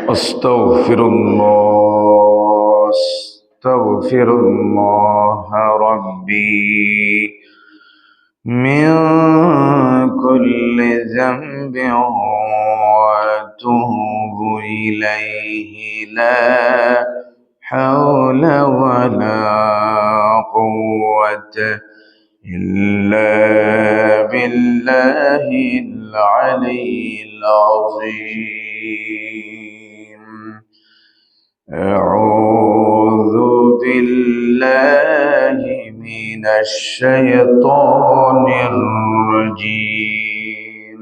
أستغفر الله أستغفر الله ربي من كل ذنب وأتوب إليه لا حول ولا قوة إلا بالله العلي العظيم. أعوذ بالله من الشيطان الرجيم.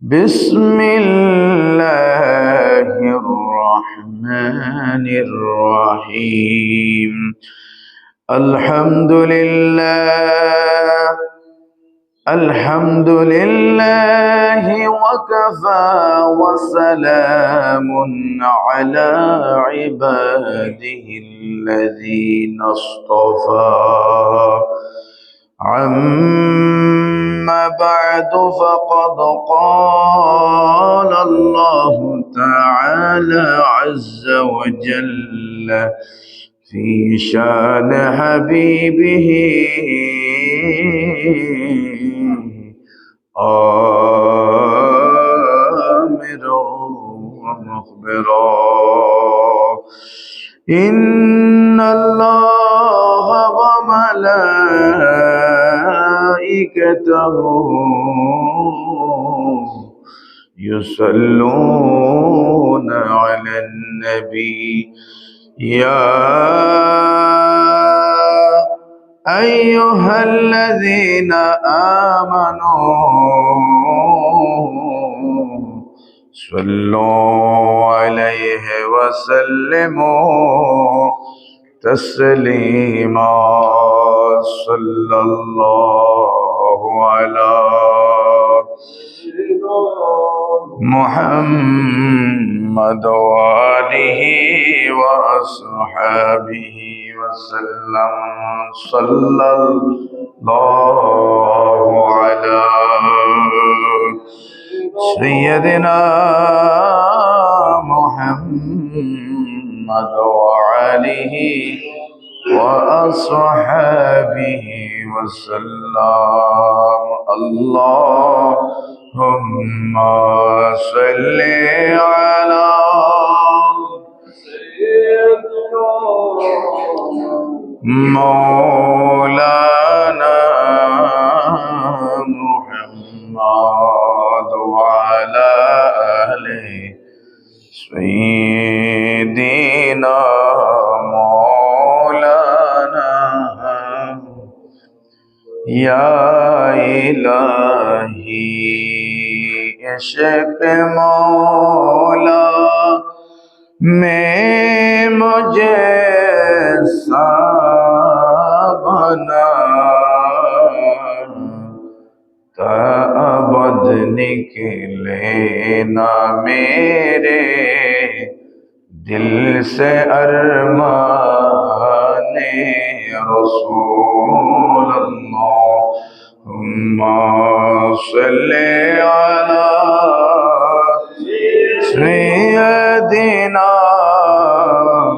بسم الله الرحمن الرحيم. الحمد لله وكفى وسلام على عباده الذين اصطفى. عما بعد فقد قال الله تعالى عز وجل في شان حبيبه آمرا ومخبرا. إن الله وملائكته يصلون على النبي يا أيها الذين آمنوا صلوا عليه وسلموا تسليما. صلى الله على محمد وآله وأصحابه وسلم. صلى الله على سيدنا محمد وآله وأصحابه وسلم. اللهم صل على مولانا محمد وعلى آله سيدنا مولانا. या इलाही इश्क़ मौला में मुझे बना ताअबद निकले ना मेरे दिल से अरमाने रसूल अल्लाहुम्मा सल्ली अला सय्यदिना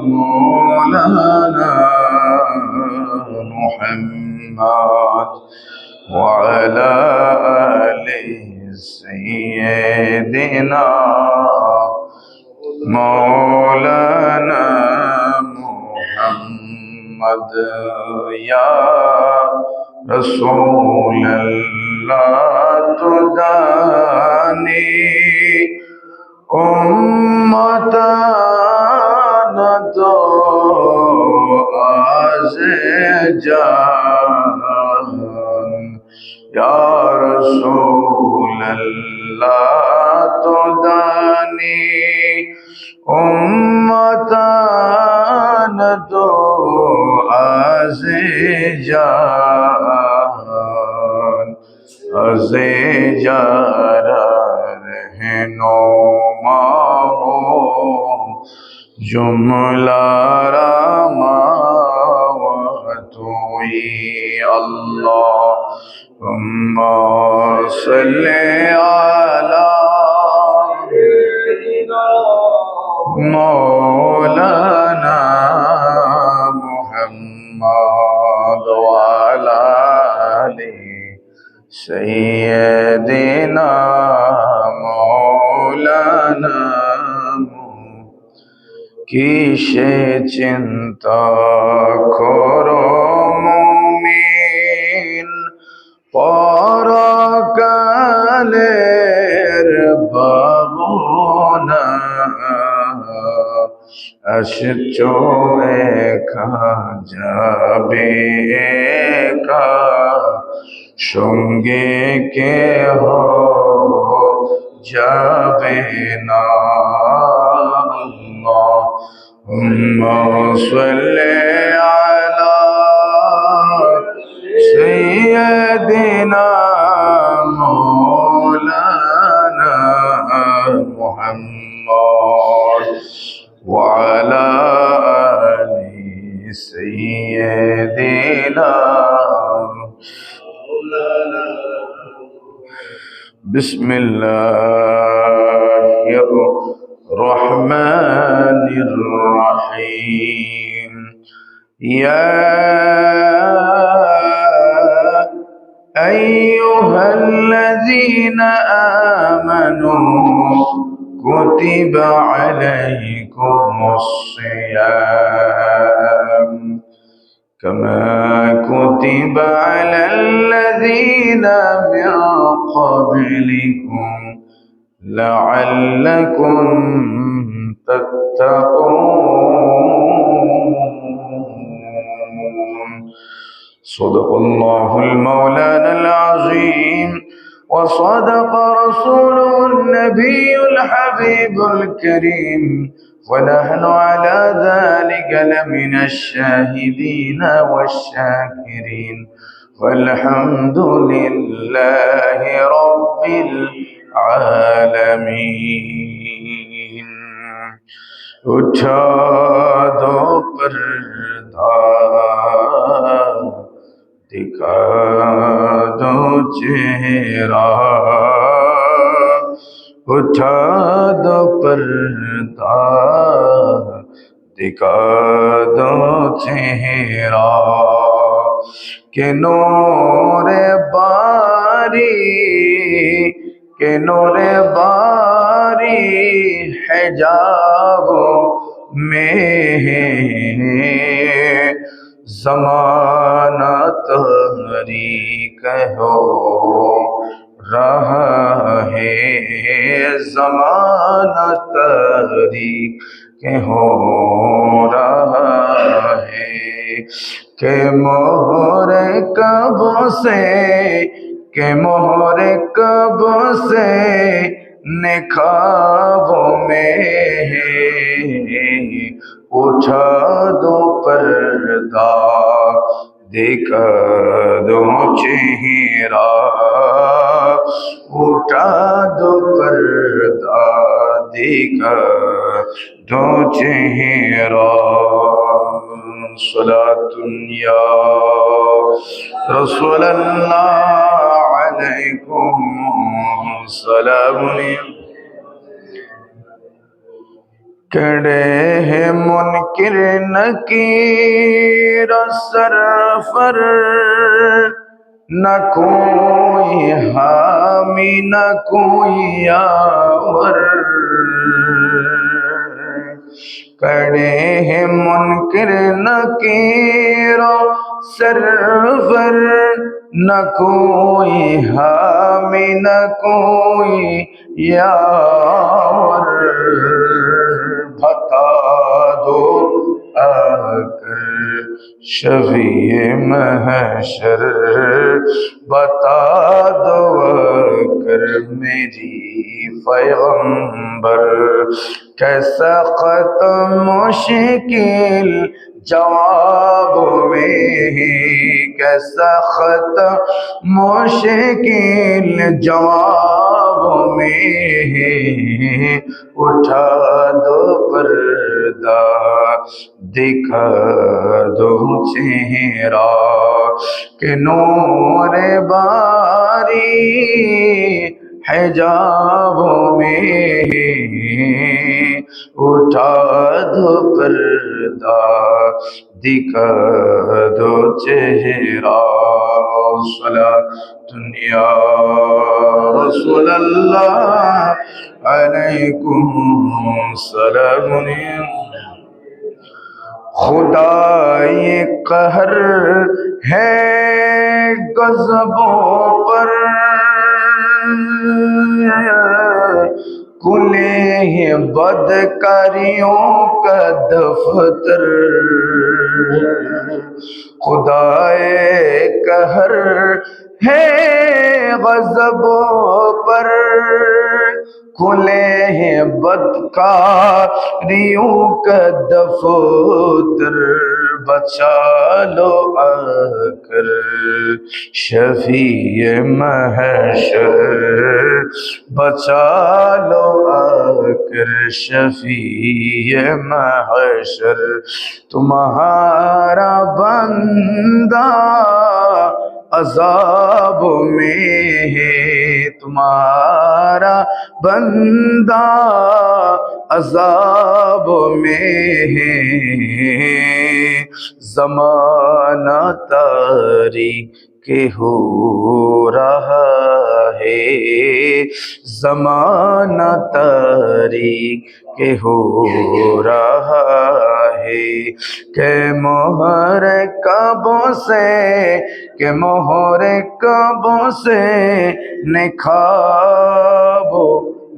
मौलाना मुहम्मद वअला आलि सय्यदिना मौलाना मुहम्मद। या रसूल अल्लाह तुदानी उम्मतन तो आज़े जान। या रसूल अल्लाह तुदानी उम्मतन तो आज़े जान। आज़े जारा रहनुमा हो जुमला रामा तोई अल्लाहुम्मा सल्ली अला مولانا محمد وعلى آل سيدنا مولانا কিসে চিন্তা করো মুমিন পরকালের ভাবনা আসছো একা যাবে একা সঙ্গে কেহ যাবে না اللهم صل على سيدنا مولانا محمد وعلى آل سيدنا بسم الله الرحمن الرحيم يا أيها الذين آمنوا كتب عليكم الصيام كما كتب على الذين من قبلكم لعلكم تتقون صدق الله المولانا العظيم وصدق رسوله النبي الحبيب الكريم ونحن على ذلك لمن الشاهدين والشاكرين والحمد لله رب العالمين اٹھا دو پردہ دکھا دو چہرہ اٹھا دو پردہ دکھا دو چہرہ کہ نور باری کہ نور باری حجاب میں زمانہ تاریک ہو رہا ہے زمانہ تاریک ہو رہا ہے کہ مہر کب سے کہ مہر کب سے نخوابوں میں ہے اٹھا دو پردہ دکھا دو چہرہ اٹھا دو پردہ دکھا دو چہرہ صلاۃ یا رسول اللہ علیکم سلام کڑے ہیں منکر نکیر سرفر نہ کوئی حامی نہ کوئی یاور کڑے ہیں منکر نکیر سرفر نہ کوئی حامی نہ کوئی یاور بتا دو آ کر شفیع محشر بتا دو آ کر میری پیغمبر کیسا ختم مشکل جواب میں کیسا ختم مشکل جواب میں اٹھا دو پردہ دکھا دو چہرہ کہ نور باری हिजाबों में उठा दो पर्दा, दिखा दो चेहरा। सलातुन या रसूल अल्लाह अलैकुम सलामुन। खुदा ये कहर है गज़बों पर, कुले बदकारियों का दफ्तर। खुदाए कहर है गज़बों पर, खुले हैं बदकारियों का दफ्तर। बचा लो आकर शफीए महशर, बचा लो आकर शफीए महशर। तुम्हारा बंदा अज़ाब में है, तुम्हारा बंदा अज़ाब में है। ज़माना तारीके हो रहा है, ज़माना तारीके हो रहा है। के मोहर कबों से, के मोहर कबों से निखाबो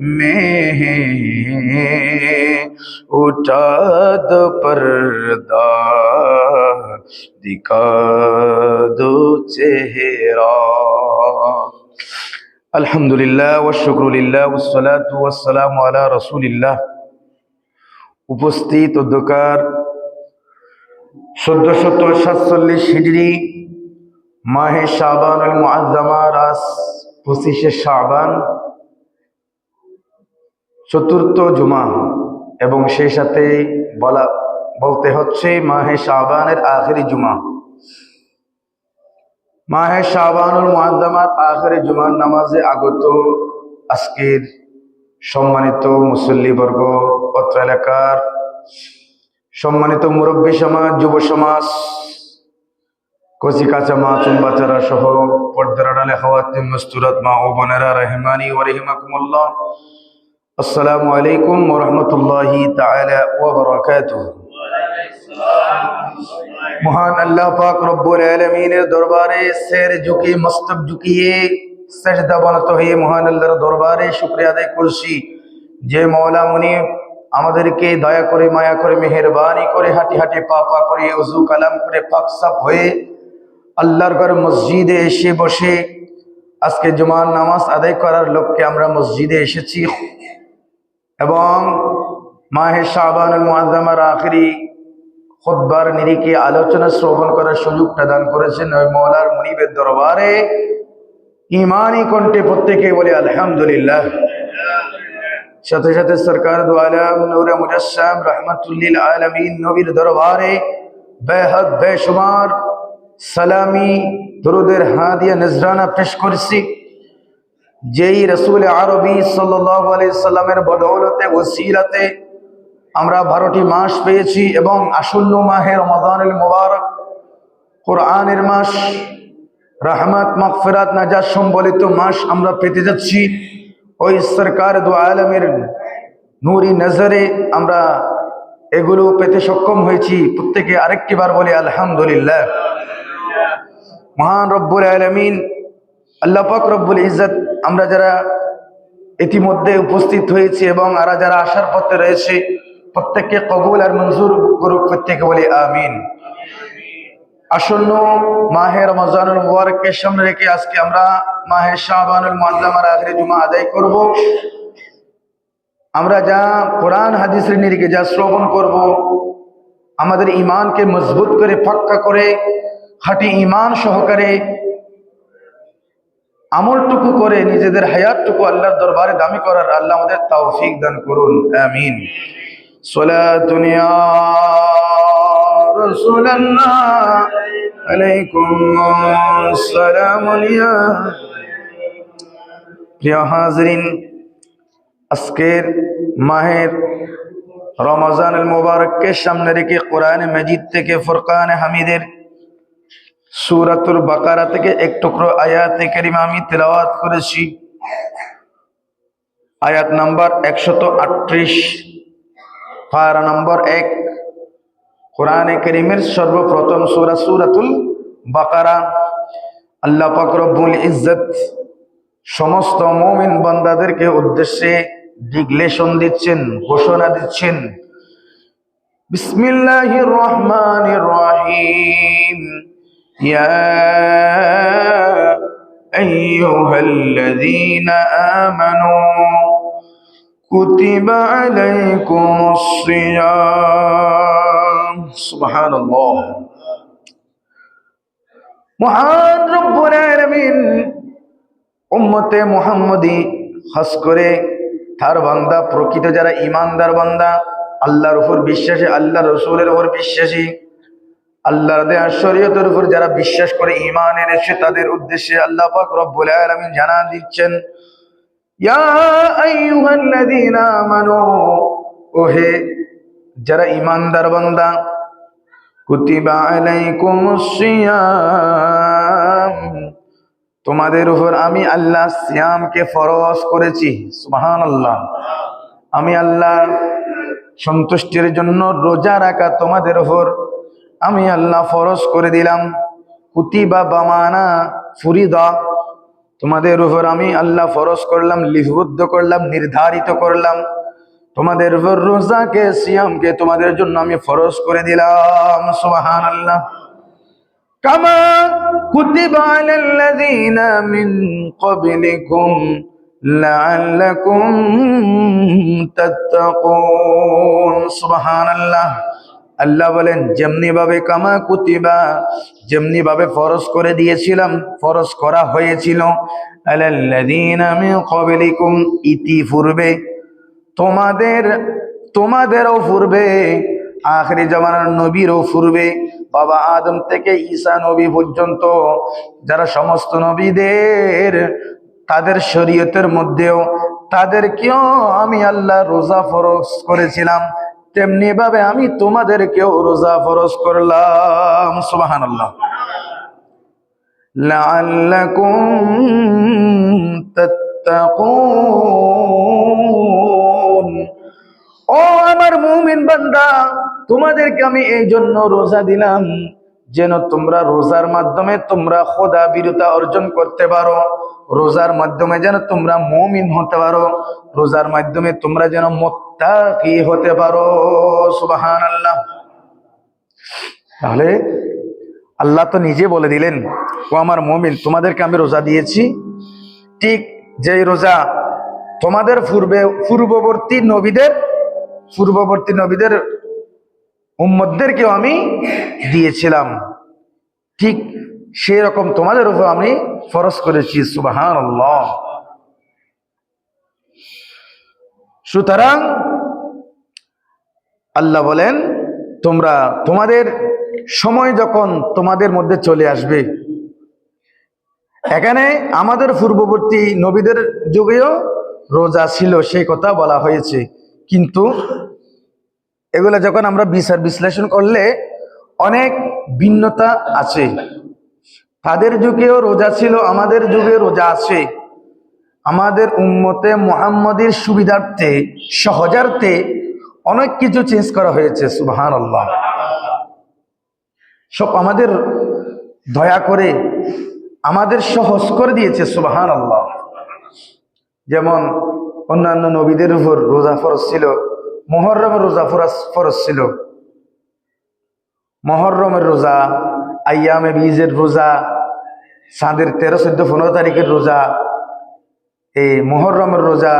में उठा दो पर्दा, दिखा दो चेहरा। अल्हम्दुलिल्लाह व शुक्रुलिल्लाह वस्सलातु वस्सलामु अला रसूलिल्लाह। উপস্থিত অধ্যকার 1447 হিজরি মাহে শাবানুল মুআজ্জামার আজ 25শে শাবান, চতুর্থ জুমা, এবং সেই সাথে বলতে হচ্ছে মাহে শাবানের আখেরি জুমা। মাহে শাবানুল মুআজ্জামার আখেরি জুমার নামাজে আগত আজকের সম্মানিত মুসল্লিবর্গ, অত্র এলাকার সম্মানিত মুরব্বী সমাজ, যুব সমাজ, কচি কাঁচা মা চুন বাচ্চারা সহ পর্দার আড়ালে খাওয়াতিন মস্তুরাত মা ও বোনেরা রহমানি ওয়া রাহিমাকুমুল্লাহ, আসসালামু আলাইকুম ওয়া রাহমাতুল্লাহি তাআলা ওয়া বারাকাতুহু। মহান আল্লাহ পাক রব্বুল আলামিনের দরবারে সের ঝুঁকি, মস্তক ঝুঁকিয়ে সেজদা বনত হয়ে মহান আল্লাহর দরবারে শুকরিয়া আদায় করছি, যে মওলা মুনিব আমাদেরকে দয়া করে, মায়া করে, মেহেরবানি করে, হাঁটি হাঁটি পা পা করে, ওযু কালাম করে পাক সাফ হয়ে আল্লাহর ঘর মসজিদে এসে বসে আজকে জুমার নামাজ আদায় করার লক্ষ্যে আমরা মসজিদে এসেছি, এবং মাহে শাবানুল মুআজ্জামার আখেরি খুতবার নিরিখে আলোচনা শ্রবণ করার সুযোগ প্রদান করেছেন ওই মওলার মুনিবের দরবারে ঈমানি কণ্ঠে প্রত্যেকে বলে আলহামদুলিল্লাহ। সাথে সাথে সরকার দু আলম নূরে মুজাসসাম রাহমাতুল আলামিন নবীর দরবারে বেহদ বেশুমার সালামি, দরুদের হাদিয়া নজরানা পেশ করছি, যেই রাসূল আরবি সাল্লাল্লাহু আলাইহি সাল্লামের বদৌলতে, ওসিলাতে আমরা 12টি মাস পেয়েছি, এবং আসন্ন মাহে রমাদানুল মুবারক, কোরআনের মাস, রহমত, মাগফিরাত, নাজাত সম্বলিত মাস আমরা পেতে যাচ্ছি। ওই সরকার দু আলমের নূরি নজরে আমরা এগুলো পেতে সক্ষম হয়েছি। প্রত্যেকে আরেকটি বার বলে আলহামদুলিল্লাহ। মহান রব্বুল আলামিন আল্লাহ পাক রব্বুল ইজ্জত আমরা যারা ইতিমধ্যে উপস্থিত হয়েছি এবং আর যারা আসার পথে রয়েছে প্রত্যেককে কবুল আর মঞ্জুর করুক, প্রত্যেকে বলে আমিন। আসন্ন মাহে রমজানুল মুবারককে সামনে রেখে আজকে আমরা মাহে শাবানুল মুআজ্জামার আখেরি জুমা আদায় করব। আমরা যা কোরআন হাদিসের নিরিখে যা শ্রবণ করব, আমাদের ঈমানকে মজবুত করে, পাক্কা করে, খাঁটি ঈমান সহকারে আমলটুকু করে নিজেদের হায়াতটুকু আল্লাহর দরবারে দামি করার আল্লাহ আমাদের তৌফিক দান করুন, আমিন। সালাতুন ইয়া রাসূলুল্লাহ আলাইকুম সালামুন ইয়া প্রিয় হাজরিন, আজকের মাহের রমজানুল মুবারককে সামনে রেখে কোরআন মাজিদ থেকে ফুরকান হামিদের সূরাতুল বাকারা থেকে এক টুকরো আয়াতে কারিমা আমি তেলাওয়াত করেছি। আয়াত নাম্বার 138, পারা নম্বর 1, কোরআনে কারীমের সর্বপ্রথম সূরা সূরাতুল বাকারা। আল্লাহ পাক রব্বুল ইজ্জত সমস্ত মুমিন বান্দাদেরকে উদ্দেশ্যে ডিক্লেরেশন দিচ্ছেন, ঘোষণা দিচ্ছেন। বিসমিল্লাহির রহমানির রহিম। ইয়া আইয়ুহাল্লাযীনা আমানু কুতিবা আলাইকুমুস সিয়াম। সুবহানাল্লাহ। মহান রব্বুল আলামিন উম্মতে মুহাম্মদী, খাস করে তার বান্দা, প্রকৃত যারা ঈমানদার বান্দা, আল্লাহর উপর বিশ্বাসী, আল্লাহ রাসূলের উপর বিশ্বাসী, আল্লাহর দেয়া শরীয়তের উপর যারা বিশ্বাস করে ঈমান এনেছে, তাদের উদ্দেশ্যে আল্লাহ পাক রব্বুল আলামিন জানান দিচ্ছেন, ইয়া আইয়ুহাল্লাযীনা আমানু, ওহে যারা ঈমানদার বান্দা, কুতিবা আলাইকুমুস সিয়াম, তোমাদের উপর আমি আল্লাহ সিয়ামকে ফরজ করেছি। সুবহানাল্লাহ। আমি আল্লাহ সন্তুষ্টির জন্য রোজা রাখা তোমাদের উপর আমি আল্লাহ ফরজ করে দিলাম। কুতিবা বামানা ফুরিদা, তোমাদের উপর আমি আল্লাহ ফরজ করলাম, লিপিবদ্ধ করলাম, নির্ধারিত করলাম। তোমাদের উপর রোজাকে, সিয়ামকে তোমাদের জন্য আমি ফরজ করে দিলাম। সুবহানাল্লাহ। কামা কুতিবা আলাল্লাযীনা মিন ক্বাবলিকুম লাআল্লাকুম তাত্তাকুন। সুবহানাল্লাহ। আল্লাহ বলেন, যেমনি ভাবে কামা কুতিবা, যেমনি ভাবে ফরজ করে দিয়েছিলাম, ফরজ করা হয়েছিল, আলাল্লাযীনা মিন ক্বাবলিকুম, ইতিপূর্বে তোমাদেরও পূর্বে, আখিরি জামানার নবীরও পূর্বে, বাবা আদম থেকে ঈসা নবী পর্যন্ত যারা সমস্ত নবীদের, তাদের শরীয়তের মধ্যেও তাদেরকেও আমি আল্লাহ রোজা ফরজ করেছিলাম, তেমনি ভাবে আমি তোমাদেরকেও রোজা ফরজ করলাম। সুবহানাল্লাহ। লাআল্লাকুম তাত্তাকুন, ও আমার মুমিন বান্দা, তোমাদেরকে আমি এই জন্য রোজা দিলাম যেন তোমরা রোজার মাধ্যমে তোমরা খোদা বিরতা অর্জন করতে পারো, রোজার মাধ্যমে যেন তোমরা মুমিন হতে পারো, রোজার মাধ্যমে তোমরা যেন মুত্তাকি হতে পারো। সুবহানাল্লাহ। তাহলে আল্লাহ তো নিজে বলে দিলেন, ও আমার মুমিন, তোমাদেরকে আমি রোজা দিয়েছি, ঠিক যেই রোজা তোমাদের পূর্ববর্তী নবীদের উম্মতদেরকেও আমি দিয়েছিলাম, ঠিক সেই রকম তোমাদের উপর আমি ফরজ করেছি। সুবহানাল্লাহ। সুতরাং আল্লাহ বলেন, তোমাদের সময় যখন তোমাদের মধ্যে চলে আসবে, এখানে আমাদের পূর্ববর্তী নবীদের যুগেও রোজা ছিল, সেই কথা বলা হয়েছে, কিন্তু এগুলা যখন আমরা বিচার বিশ্লেষণ করলে অনেক ভিন্নতা আছে। তাদের যুগেও রোজা ছিল, আমাদের যুগে রোজা আছে। আমাদের উম্মতে মুহাম্মাদীর সুবিধার্থে, সহজার্থে অনেক কিছু চেঞ্জ করা হয়েছে। সুবহানাল্লাহ। সব আমাদের দয়া করে আমাদের সহজ করে দিয়েছে। সুবহানাল্লাহ। যেমন অন্যান্য নবীদের উপর রোজা ফরজ ছিল, মুহররমের রোজা ফরজ ছিল, মুহররমের রোজা, আইয়ামে বীজের রোজা, চাঁদের 13, 14, 15 তারিখের রোজা, এই মুহররমের রোজা,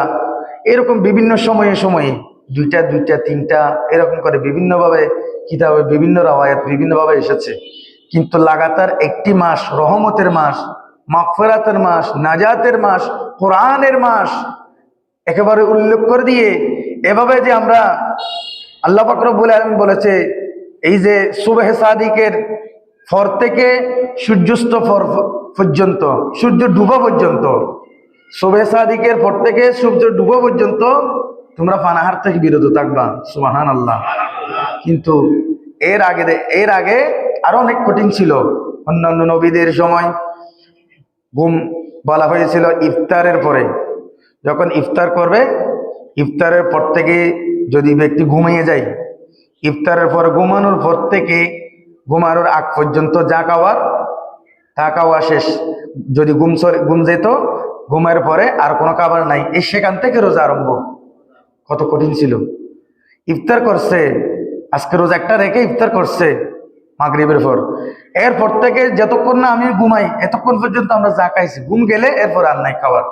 এরকম বিভিন্ন সময়ে সময়ে দুইটা, 3টা এরকম করে বিভিন্নভাবে কিতাবে বিভিন্ন রাওয়ায়াত বিভিন্নভাবে এসেছে। কিন্তু লাগাতার একটি মাস, রহমতের মাস, মাগফিরাতের মাস, নাজাতের মাস, কোরআনের মাস একেবারে উল্লেখ করে দিয়ে এভাবে যে আমরা, আল্লাহ পাক রব্বুল আলামিন বলেছে, এই যে সুবহে সাদিকের পর থেকে সূর্যাস্ত পর্যন্ত, সূর্য ডুবা পর্যন্ত সুবহে সাদিকের পর থেকে সূর্য ডুবো পর্যন্ত তোমরা পানাহার থেকে বিরত থাকবা, সুবহানাল্লাহ। কিন্তু এর আগে আরো অনেক কঠিন ছিল। অন্যান্য নবীদের সময় ঘুম বলা হয়েছিল ইফতারের পরে, যখন ইফতার করবে ইফতারের পর থেকে যদি ব্যক্তি ঘুমিয়ে যায়, ইফতারের পর ঘুমানোর পর থেকে ঘুমানোর আগ পর্যন্ত যা খাওয়ার তা খাওয়া শেষ। যদি ঘুম যেত, ঘুমের পরে আর কোনো খাবার নাই, সেখান থেকে রোজা আরম্ভ। কত কঠিন ছিল। ইফতার করছে, আজকে রোজা একটা রেখে ইফতার করছে মাগরিবের পর, এরপর থেকে যতক্ষণ না আমি ঘুমাই এতক্ষণ পর্যন্ত আমরা যা খাইছি, ঘুম গেলে এরপর আর নাই খাবার।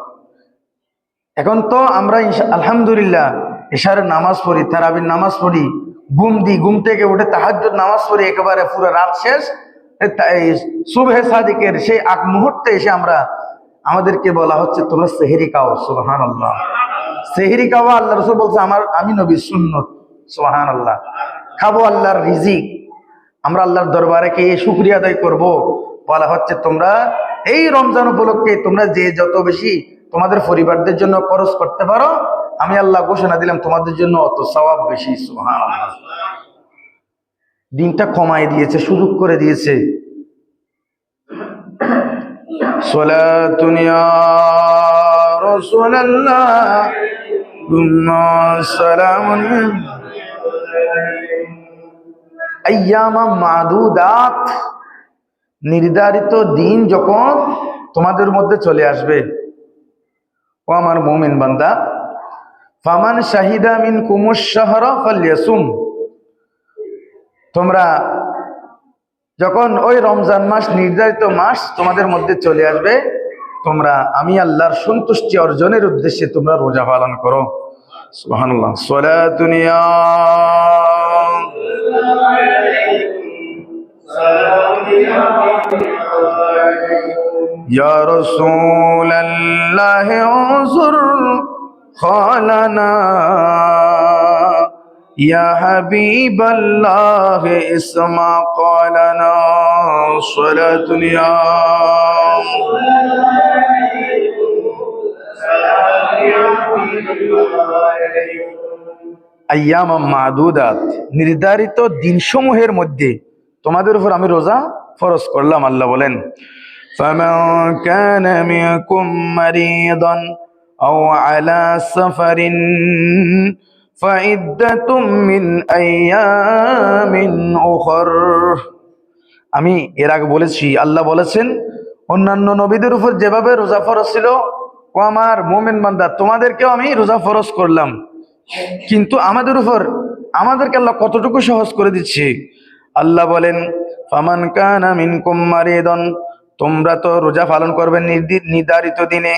এখন তো আমরা আলহামদুলিল্লাহ এশারের নামাজ পড়ি, তারাবির নামাজ পড়ি, ঘুম দিই, ঘুম থেকে উঠে তাহাজ্জুদ নামাজ পড়ি, একেবারে পুরো রাত শেষ। সুবহে সাদিকের সেই আগ মুহূর্তে এসে আমাদেরকে বলা হচ্ছে তোমরা সেহরি খাও, সুবহানাল্লাহ। সেহরি খাওয়া আল্লাহ রাসূল বলছে আমি নবীর সুন্নত, সুবহানাল্লাহ। খাবো আল্লাহর রিজিক, আমরা আল্লাহর দরবারে কে শুকরিয়া আদায় করব। বলা হচ্ছে তোমরা এই রমজান উপলক্ষে তোমরা যে যত বেশি তোমাদের পরিবারদের জন্য খরচ করতে পারো, আমি আল্লাহ ঘোষণা দিলাম তোমাদের জন্য অত সওয়াব বেশি, সুবহানাল্লাহ। দিনটা কমাই দিয়েছে, সুযোগ করে দিয়েছে। সালাতুন ইয়া রাসূলুল্লাহ গুম্মা সালামুন আইয়ামা মাদুদাত, নির্ধারিত দিন যখন তোমাদের মধ্যে চলে আসবে, ও আমার মুমিন বান্দা, ফামান শাহিদা মিনকুমুশ শাহরা ফালইয়াসুম, তোমরা যখন ওই রমজান মাস, নির্ধারিত মাস তোমাদের মধ্যে চলে আসবে, তোমরা আমি আল্লাহর সন্তুষ্টি অর্জনের উদ্দেশ্যে তোমরা রোজা পালন করো, সুবহানাল্লাহ। সালাতুন ইয়া রাসূলাল্লাহ উযুর খালানা ইয়া হাবিবাল্লাহ ইসমা ক্বালানা সালাতুন ইয়া আইয়ামাম মাদুদাত, নির্ধারিত দিনসমূহের মধ্যে তোমাদের উপর আমি রোজা ফরজ করলাম। আল্লাহ বলেন ফামান কানা মিনকুম মারিদান আও আলা সাফারিন ফাইদ্দাতুম মিন আইয়ামিন উখর। আমি এর আগে বলেছি, আল্লাহ বলেছেন অন্যান্য নবীদের উপর যেভাবে রোজা ফরজ ছিল, ও আমার মুমিন বান্দা তোমাদেরকেও আমি রোজা ফরজ করলাম, কিন্তু আমাদেরকে আল্লাহ কতটুকু সহজ করে দিচ্ছে। আল্লাহ বলেন ফামান কানা মিনকুম মারিদান, তোমরা তো রোজা পালন করবে নির্ধারিত দিনে।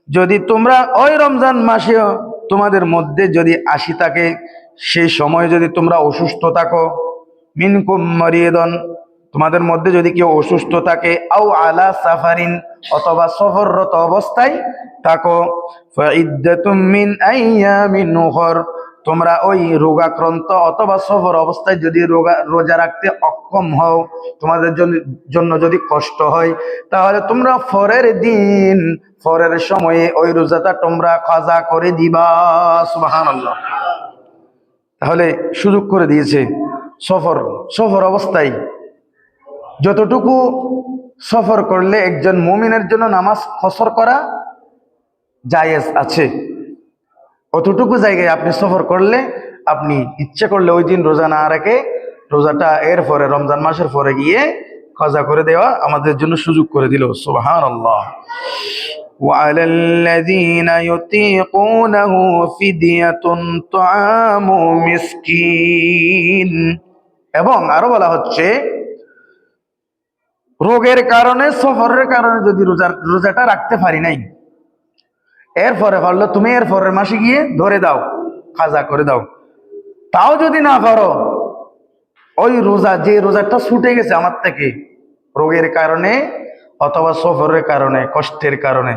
যদি তোমরা ওই রমজান মাসেও তোমাদের মধ্যে যদি 80 থাকে, সেই সময় যদি তোমরা অসুস্থ থাকো, মিনকুম মারিদান, তোমাদের মধ্যে যদি কেউ অসুস্থ থাকে, আও আলা সাফারিন, অথবা সফররত অবস্থায় থাকো, ফাইদ্দাতুম মিন আইয়ামিন উখর, তোমরা ওই রোগাক্রান্ত অথবা সফর অবস্থায় যদি রোজা রাখতে অক্ষম হও, তোমাদের জন্য যদি কষ্ট হয়, তাহলে তোমরা পরের সময়ে ওই রোজাটা তোমরা কাজা করে দিবা, সুবহানাল্লাহ। তাহলে সুযোগ করে দিয়েছে সফর অবস্থায় যতটুকু সফর করলে একজন মুমিনের জন্য নামাজ কসর করা জায়েজ আছে, অতটুকু জায়গায় আপনি সফর করলে, আপনি ইচ্ছে করলে ওই দিন রোজা না রেখে রোজাটা এর পরে রমজান মাসের পরে গিয়ে কাজা করে দেওয়া আমাদের জন্য সুযোগ করে দিল, সুবহানাল্লাহ। وعلى الذين يطيقونه فدية طعام مسكين, এবং আরো বলা হচ্ছে রোগের কারণে, সফরের কারণে যদি রোজাটা রাখতে পারি নাই, এরপরে পারলো তুমি এর পরের মাসে গিয়ে ধরে দাও, কাজা করে দাও। তাও যদি না পারো, ওই রোজাটা ছুটে গেছে আমার থেকে রোগের কারণে অথবা সফরের কারণে, কষ্টের কারণে,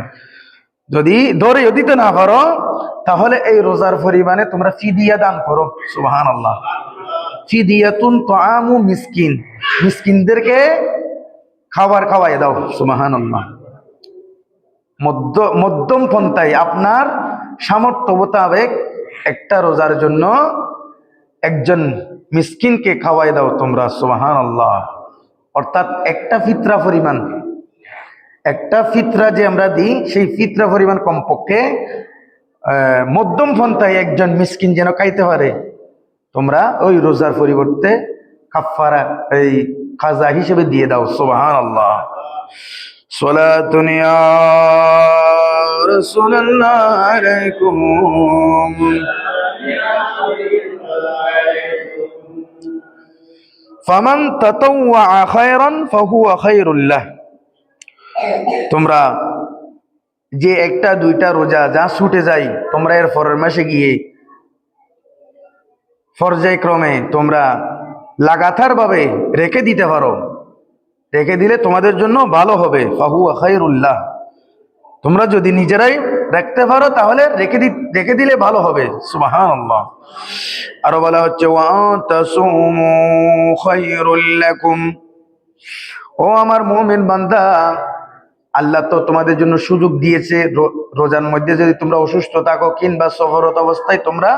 যদি ধরেও দিতে না পারো, তাহলে এই রোজার পরিমাণে তোমরা ফিদিয়া দান করো, সুবহানাল্লাহ। ফিদিয়াতুন তাআমু মিসকিন, মিসকিনদেরকে খাবার খাওয়াই দাও, সুবহানাল্লাহ। মধ্যম পন্থায় আপনার সামর্থ্য মোতাবেক একটা রোজার জন্য একজন মিসকিনকে খাওয়াই দাও তোমরা, সুবহানাল্লাহ। অর্থাৎ একটা ফিতরা পরিমাণ, একটা ফিতরা যে আমরা দিই সেই ফিতরা পরিমাণ কমপক্ষে মধ্যম পন্থায় একজন মিসকিন যেন খাইতে পারে, তোমরা ওই রোজার পরিবর্তে কাফারা এই খাজা হিসেবে দিয়ে দাও, সুবহানাল্লাহ। সালাতুন ইয়া রাসূলুল্লাহ আলাইকুম। ফামান তাতাওয়া খায়রান ফাহুয়া খায়রুল লাহ। তোমরা যে একটা দুইটা রোজা যা ছুটে যায়, তোমরা এর পরের মাসে গিয়ে পর্যায়ক্রমে তোমরা লাগাতার ভাবে রেখে দিতে পারো, রেখে দিলে তোমাদের জন্য ভালো হবে। ফাহুয়া খায়রুল লাহ। তোমরা যদি নিজেরাই রাখতে পারো তাহলে রেখে দিলে ভালো হবে, সুবহানাল্লাহ। আরো বলা হচ্ছে ওয়া তাসুমু খায়রুল লাকুম। ও আমার মুমিন বান্দা, আল্লাহ তো তোমাদের জন্য সুযোগ দিয়েছে রোজার মধ্যে যদি তোমরা অসুস্থ থাকো কিংবা সফরত অবস্থায় তোমরা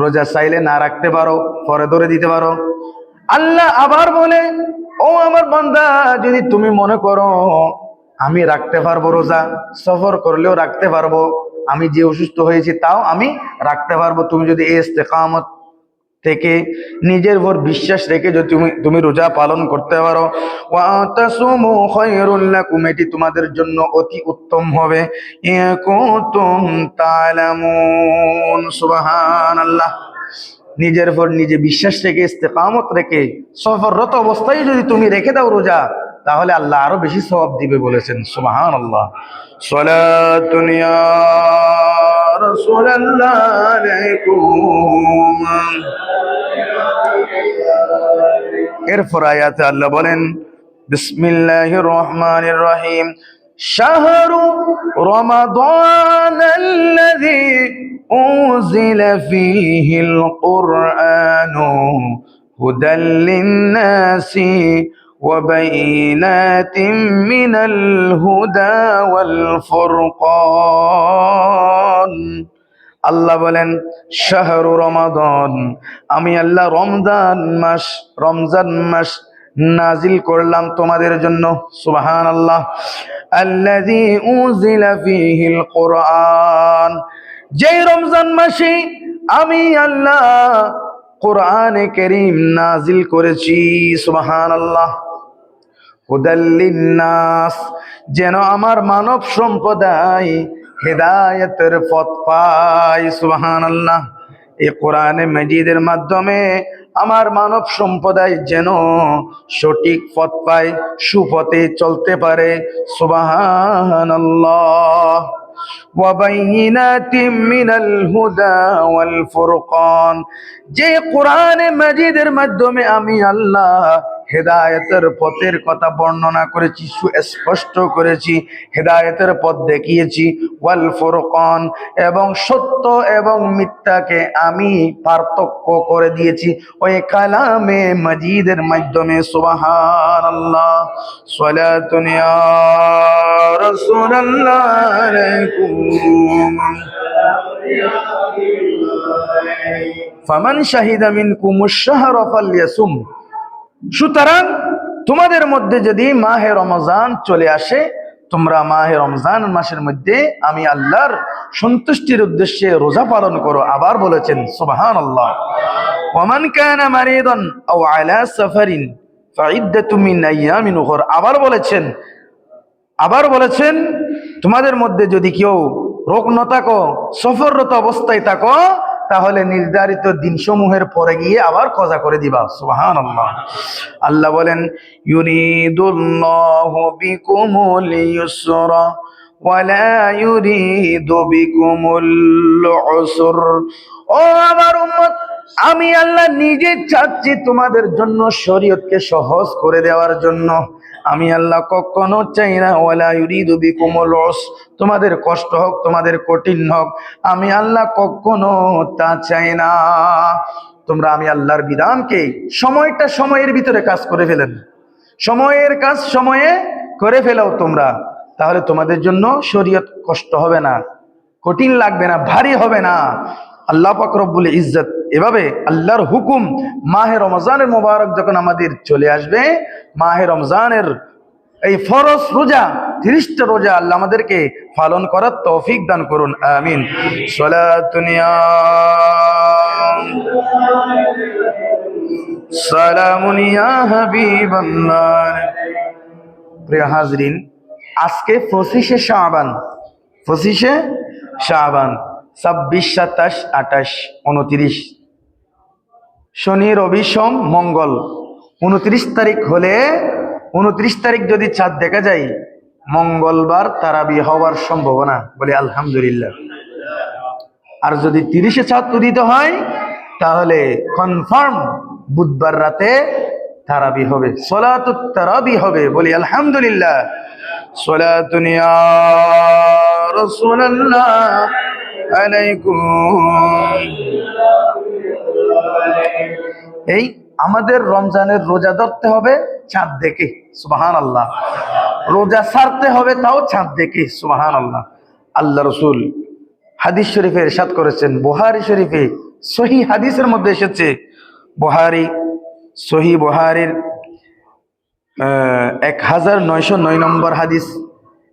রোজা চাইলে না রাখতে পারো, পরে ধরে দিতে পারো। আল্লাহ আবার বলে, ও আমার বান্দা, যদি তুমি মনে করো আমি রাখতে পারবো, রোজা সফর করলেও রাখতে পারবো, আমি যে অসুস্থ হয়েছি তাও আমি রাখতে পারবো, তুমি যদি এই ইস্তেকামত থেকে নিজের উপর বিশ্বাস রেখে যদি তুমি রোজা পালন করতে পারো, ওয়া তাসুমু খায়রুল লাকুম, এটি তোমাদের জন্য অতি উত্তম হবে। ইন কুনতুম তা'লামুন, সুবহানাল্লাহ। নিজের উপর নিজে বিশ্বাস রেখে ইস্তেকামত রেখে সফররত অবস্থায় যদি তুমি রেখে দাও রোজা, তাহলে আল্লাহ আরো বেশি সওয়াব দিবে বলেছেন, সুবহানাল্লাহ। সালাতুন ইয়া রাসূলুল্লাহ আলাইকুম। এরপর আয়াতে আল্লাহ বলেন, বিসমিল্লাহির রহমানির রহিম, শাহরু রমাদানাল্লাযী উনজিলা ফীহিল কুরআনু হুদাল লিন-নাসি ওয়া বাইয়িনাতিন মিনাল হুদা ওয়াল ফুরকান। আল্লাহ বলেন, শাহরু রমাদান, আমি আল্লাহ রমজান মাস নাজিল করলাম তোমাদের জন্য, সুবহানাল্লাহ। আল্লাযী উনজিলা ফীহিল কুরআন, যে রমজান মাসে আমি আল্লাহ কোরআনে কারীম নাজিল করেছি, সুবহানাল্লাহ। হুদাল লিন-নাস, যেন আমার মানব সম্প্রদায় হেদায়েতের পথ পায়, সুবহানাল্লাহ। এই কোরআনে মাজিদের মাধ্যমে আমার মানব সম্প্রদায় যেন সঠিক পথ পায়, সুপথে চলতে পারে, সুবহানাল্লাহ। ওয়া বাইয়িনাতিম মিনাল হুদা ওয়াল ফুরকান, যে কোরআনে মাজিদের মাধ্যমে আমি আল্লাহ হেদায়েতের পথের কথা বর্ণনা করেছি, সুস্পষ্ট করেছি, হেদায়েতের পথ দেখিয়েছি, ওয়াল ফুরকান, এবং সত্য এবং মিথ্যাকে আমি পার্থক্য করে দিয়েছি ওই কালামে মাজিদের মাধ্যমে, সুবহানাল্লাহ। সালাতুন ইয়া রাসূলুল্লাহ আলাইকুম। ফামান শাহিদা মিনকুমুশ শাহরা ফালইয়াসুম, সুতরাং তোমাদের মধ্যে যদি মাহে রমজান চলে আসে, তোমরা মাহে রমজান মাসের মধ্যে আমি আল্লাহর সন্তুষ্টির উদ্দেশ্যে রোজা পালন করো। আবার বলেছেন, সুবহানাল্লাহ। ওয়ামান কানা মারিদান আও আলা সাফারিন ফাইদ্দাতুম মিন আইয়ামিন উখর, আবার বলেছেন তোমাদের মধ্যে যদি কেউ রোগন থাকো, সফররত অবস্থায় থাকো, তাহলে নির্ধারিত দিনসমূহের পরে গিয়ে আবার কজা করে দিবা, সুবহানাল্লাহ। আল্লাহ বলেন, ইউরিদুল্লাহু বিকুমুল ইউসরা ওয়া লা ইউরিদু বিকুমুল উসর। ও আমার উম্মত, আমি আল্লাহ নিজে চাচ্ছি তোমাদের জন্য শরীয়তকে সহজ করে দেওয়ার জন্য। আমি আল্লাহ কখনো চাই না ওয়ালা ইউরিদু বিকুমুল উসর, তোমাদের কষ্ট হোক, তোমাদের কঠিন হোক, আমি আল্লাহ কখনো তা চাই না। তোমরা আমি আল্লাহর বিধানকে সময়টা সময়ের ভিতরে কাজ করে ফেলেন, সময়ের কাজ সময়ে করে ফেলাও তোমরা, তাহলে তোমাদের জন্য শরীয়ত কষ্ট হবে না, কঠিন লাগবে না, ভারী হবে না। আল্লাহ পাক রব্বুল ইজ্জত এভাবে আল্লাহর হুকুম মাহে রমজানের মোবারক যখন আমাদের চলে আসবে, মাহে রমজানের এই ফরজ রোজা 30টা রোজা আল্লাহ আমাদেরকে পালন করার তৌফিক দান করুন, আমিন। সালাতুন ইয়া সালামুন ইয়া হাবিবাল্লাহ। প্রিয় হাজরিন, আজকে 25শে শাবান, 25শে শাবান, 26, 27, 28, 29, শনি রবি সোম মঙ্গল। 29 তারিখ হলে, 29 তারিখ যদি চাঁদ দেখা যায়, মঙ্গলবার তারাবি হওয়ার সম্ভাবনা, বলে আলহামদুলিল্লাহ। আর যদি 30শে চাঁদ উদিত হয় তাহলে কনফার্ম বুধবার রাতে তারাবি হবে, সলাতুত তারাবি হবে, বলি আলহামদুলিল্লাহ। সলাতুন ইয়া রাসূলুল্লাহ আলাইকুম। এই আমাদের রমজানের রোজা ধরতে হবে চাঁদ দেখে, সুবহানাল্লাহ। রোজা ছাড়তে হবে তাও চাঁদ দেখে, সুবহানাল্লাহ। আল্লাহ রসুল হাদিস শরীফে ইরশাদ করেছেন, বুখারী শরীফে সহিহ হাদিসের মধ্যে এসেছে, সহিহ বুখারীর 1909 নম্বর হাদিস,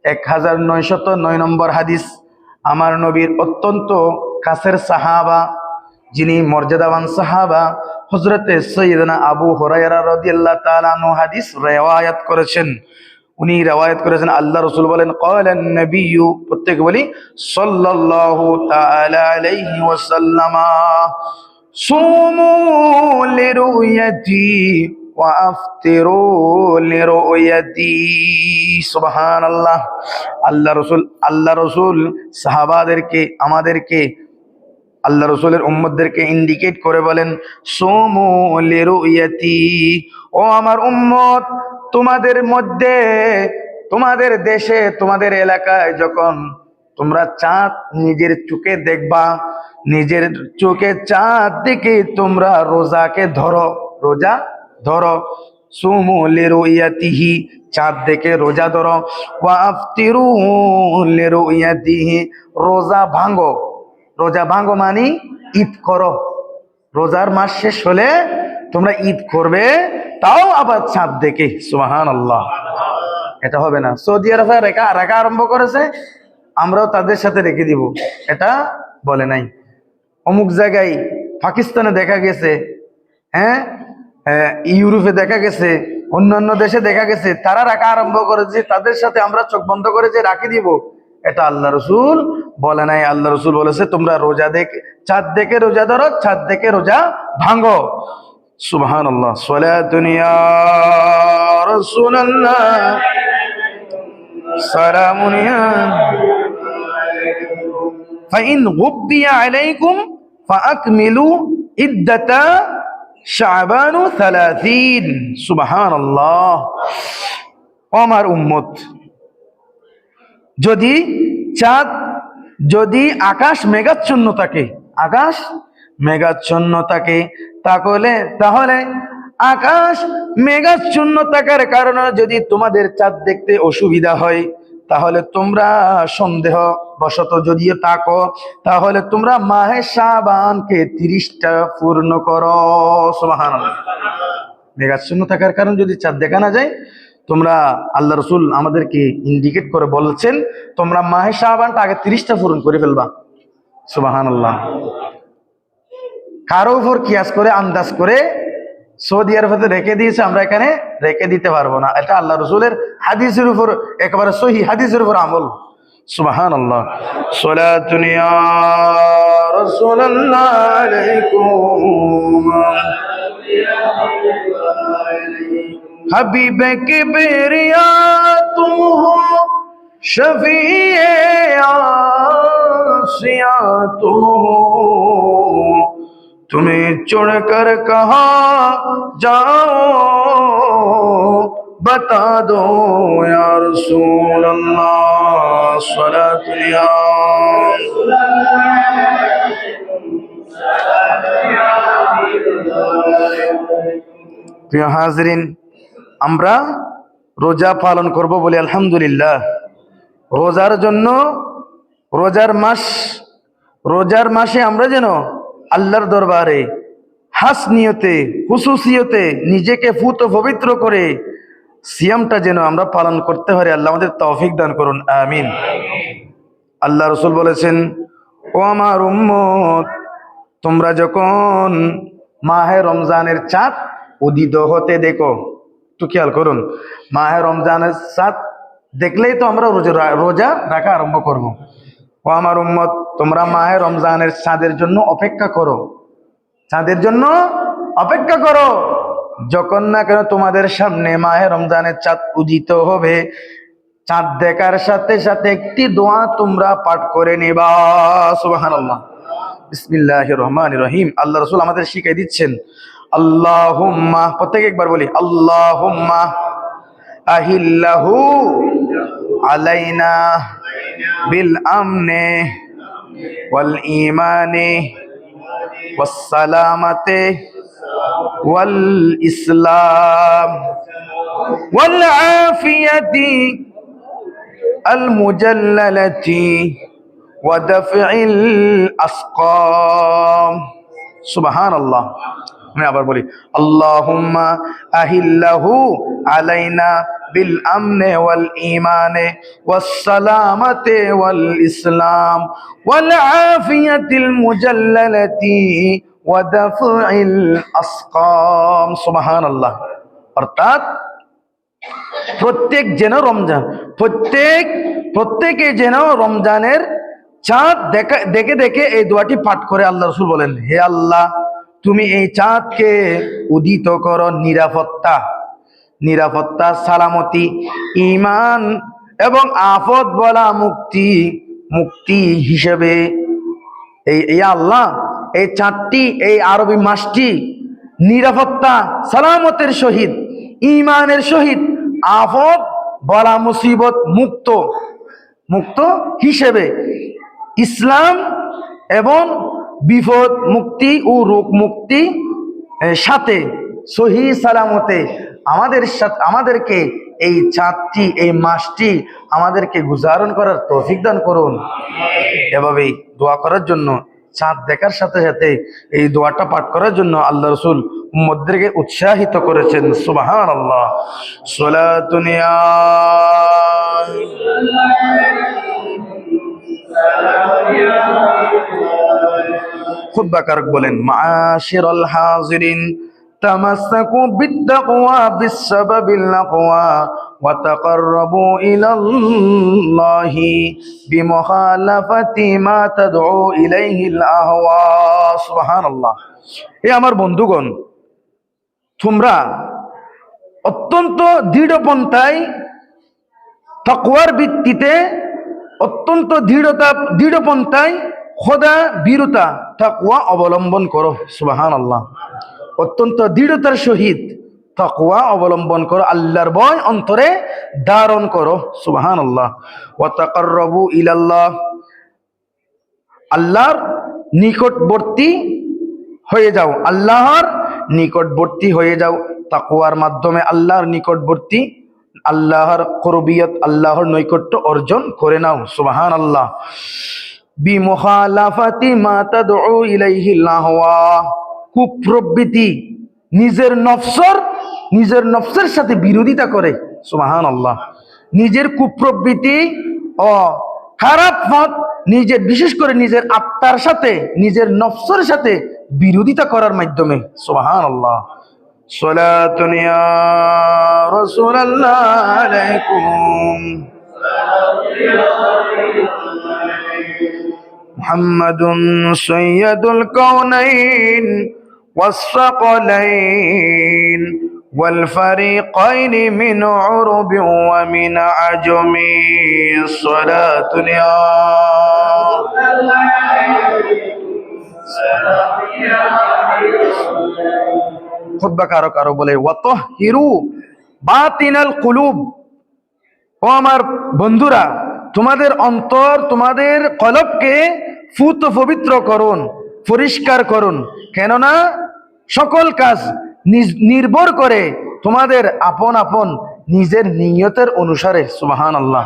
1909 নম্বর হাদিস। আমার নবীর অত্যন্ত কাছের সাহাবা, যিনি মর্যাদাবান সাহাবা, হযরতে সাইয়্যিদানা আবু হুরায়রা রাদিয়াল্লাহু তাআলা আনহু হাদিস রিওয়ায়াত করেছেন। উনি রিওয়ায়াত করেছেন, আল্লাহ রাসূল বলেন, ক্বালান নবিয়্যু, প্রত্যেক বলি সাল্লাল্লাহু তাআলা আলাইহি ওয়াসাল্লাম, সুমু লিরুয়াতি ওয়া আফতিরু লিরুয়াতি। সুবহানাল্লাহ। আল্লাহ রাসূল সাহাবাদেরকে, আমাদেরকে, আল্লাহ রসুলের উম্মতদেরকে ইন্ডিকেট করে বলেন, সুমু লিরুয়াতি, ও আমার উম্মত, তোমাদের মধ্যে, তোমাদের দেশে, তোমাদের এলাকায় যখন তোমরা চাঁদ নিজের চোখে দেখবা, নিজের চোখে চাঁদ দেখে তোমরা রোজাকে ধরো, রোজা ধরো। সুমু লিরুয়াতিহি, চাঁদ দেখে রোজা ধরো। ওয়া আফতিরু লিরুয়াতিহি, রোজা ভাঙো। রোজা ভাঙো মানে ঈদ করো। রোজার মাস শেষ হলে তোমরা ঈদ করবে, তাও আবার চাঁদ দেখে, সুবহানাল্লাহ। এটা হবে না। সৌদি আরবে রাখা আরম্ভ করেছে, আমরাও তাদের সাথে রেখে দিব, এটা বলে নাই। অমুক জায়গায় পাকিস্তানে দেখা গেছে, হ্যাঁ, ইউরোপে দেখা গেছে, অন্যান্য দেশে দেখা গেছে, তারা রাখা আরম্ভ করেছে, তাদের সাথে আমরা চোখ বন্ধ করে যে রাখি দিব, এটা আল্লাহ রসুল বলে নাই। আল্লাহ রসুল বলেছে, তোমরা রোজা দেখে, চাঁদ দেখে রোজা ধরো, চাঁদ দেখে রোজা ভাঙো। সুবহানাল্লাহ। সালাতুন ইয়া রাসূলুল্লাহ, সালামুন ইয়া। ফাইন গুব্বিয়া আলাইকুম ফাআকমিলু ইদ্দাতা শাবানু 30। সুবহানাল্লাহ। আমার উম্মত, যদি চাঁদ, যদি আকাশ মেঘাচ্ছন্ন থাকে, আকাশ মেঘাচ্ছন্ন থাকে, তাহলে আকাশ মেঘাচ্ছন্ন থাকার কারণে যদি তোমাদের চাঁদ দেখতে অসুবিধা হয়, তাহলে তোমরা সন্দেহ বশত যদিও থাকো, তাহলে তোমরা মাহে শাবানকে 30টা পূর্ণ করো। সুবহানাল্লাহ। মেঘাচ্ছন্ন থাকার কারণে যদি চাঁদ দেখা না যায়, তোমরা, আল্লাহ রসুল আমাদেরকে ইন্ডিকেট করে বলছেন, তোমরা মাহে শাবানটা আগে 30টা পূরণ করে ফেলবা। সুবহানাল্লাহ। কারো উপর কিয়াস করে, আন্দাজ করে সৌদি আরবে রেখে দিয়েছে, আমরা এখানে রেখে দিতে পারবো না। এটা আল্লাহ রসুলের হাদিসের উপর, একেবারে সহিহ হাদিসের উপর আমল। সুবহানাল্লাহ। সালাতুন ইয়া রাসূলুল্লাহ আলাইকুম। हबीब किबरिया तुम हो, शफीए आसिया तुम हो, तुम्हें चुनकर कहा जाओ, बता दो या रसूल अल्लाह। सलातुन या প্রিয় হাজরিন, আমরা রোজা পালন করব বলে আলহামদুলিল্লাহ। রোজার জন্য, রোজার মাসে আমরা যেন আল্লাহর দরবারে হাস নিয়তে, হুসুসিয়তে নিজেকে ফুত পবিত্র করে সিয়ামটা যেন আমরা পালন করতে পারি। আল্লাহ আমাদের তৌফিক দান করুন, আমিন। আল্লাহ রসুল বলেছেন, ও আমার উম্মত, তোমরা যখন মাহে রমজানের চাঁদ উদিত হতে দেখো, তো খেয়াল করুন, মাহে রমজানের চাঁদ দেখলেই তো আমরা রোজা রাখা আরম্ভ করব। ও আমার উম্মত, তোমরা মাহে রমজানের চাঁদের জন্য অপেক্ষা করো, চাঁদের জন্য অপেক্ষা করো। যখন না কেন তোমাদের সামনে মাহে রমজানের চাঁদ উদিত হবে, চাঁদ দেখার সাথে সাথে একটি দোয়া তোমরা পাঠ করে নিবা। সুবহানাল্লাহ, বিসমিল্লাহির রহমানির রহিম। আল্লাহ রাসূল আমাদের শিখিয়ে দিচ্ছেন, আল্লাহুম্মা, প্রত্যেকে একবার বলি, আল্লাহুম্মা আহিল্লাহু আলাইনা বিল আমনে ওয়াল ঈমানে ওয়াস সালামাতে ওয়াল ইসলাম ওয়াল আফিয়াতি আল মুজাল্লালাতি ওয়া দাফইল আসকাম। সুবহানাল্লাহ। আমি আবার বলি, আল্লাহুম্মা আহিল্লাহু আলাইনা বিল আমনে ওয়াল ঈমানে ওয়াস সালামাতে ওয়াল ইসলাম ওয়াল আফিয়াতিল মুজাল্লালাতি ওয়া দাফইল আসকাম। সুবহানাল্লাহ। অর্থাৎ প্রত্যেকে যেন রমজানের চাঁদ দেখে দেখে এই দোয়াটি পাঠ করে। আল্লাহ রাসূল বলেন, হে আল্লাহ, তুমি এই চাঁদকে উদিত করো নিরাপত্তা, সালামতি, ঈমান এবং আফত বলা মুক্তি হিসেবে। এই আল্লাহ, এই চাঁদটি, এই আরবি মাসটি নিরাপত্তা, সালামতের সহিত, ঈমানের সহিত, আফত বলা মুসিবত মুক্ত হিসেবে, ইসলাম এবং বিপদ মুক্তি ও রোগ মুক্তি সাথে সহি সালামতে আমাদেরকে এই চাঁদটি, এই মাসটি আমাদেরকে গুজারণ করার তৌফিক দান করুন। এভাবেই দোয়া করার জন্য, চাঁদ দেখার সাথে সাথে এই দোয়াটা পাঠ করার জন্য আল্লাহ রাসূল উম্মতদেরকে উৎসাহিত করেছেন। সুবহানাল্লাহ। সালাতুন ইয়া খুতবাকারক বলেন, মাআশিরাল হাজিরিন তামাসসাকু বিত্তাকওয়া বিসসাবাবিল আকওয়া ওয়া তাকাররাবু ইলাল্লাহি বিমুখালাফাতি মা তাদউ ইলাইহিল আহওয়া। সুবহানাল্লাহ। এ আমার বন্ধুগণ, তোমরা অত্যন্ত দৃঢ়পন্থায়, তাকওয়ার ভিত্তিতে, অত্যন্ত দৃঢ়পন্থায় খোদা ভীরুতা, তাকওয়া অবলম্বন করো। সুবহানাল্লাহ। অত্যন্ত দৃঢ়তার সহিত তাকওয়া অবলম্বন করো, আল্লাহর ভয় অন্তরে ধারণ করো। সুবহানাল্লাহ। ওয়া তাকাররাবু ইলাল্লাহ, আল্লাহর নিকটবর্তী হয়ে যাও, আল্লাহর নিকটবর্তী হয়ে যাও। তাকওয়ার মাধ্যমে আল্লাহর নিকটবর্তী, আল্লাহর কুরবিয়ত, আল্লাহর নৈকট্য অর্জন করে নাও। সুবহানাল্লাহ। বিমুখালাফাতি মা তাদউ ইলাইহিল আহওয়া, কুপ্রবৃত্তি, নিজের নফসের সাথে বিরোধিতা করে। সুবহানাল্লাহ। নিজের কুপ্রবৃত্তি ও খারাপ পথ, বিশেষ করে নিজের আত্মার সাথে, নিজের নফসের সাথে বিরোধিতা করার মাধ্যমে। সুবহানাল্লাহ। সালাতুন ইয়া রাসূলুল্লাহ আলাইকুম মুহাম্মাদুন সাইয়্যিদুল কাউনাইন ওয়াস সাকলাইন ওয়াল ফারিকাইন মিন উরবি ওয়া মিন আজমি। সালাতুন ইয়া খুতবাকারক আরো বলে, ওয়াতাহহিরু বাতিনাল কুলুব, ও আমার বন্ধুরা, তোমাদের অন্তর, তোমাদের কলবকে ফুত পবিত্র করুন, পরিষ্কার করুন, কেননা সকল কাজ নির্ভর করে তোমাদের আপন আপন নিজের নিয়তের অনুসারে। সুবহানাল্লাহ।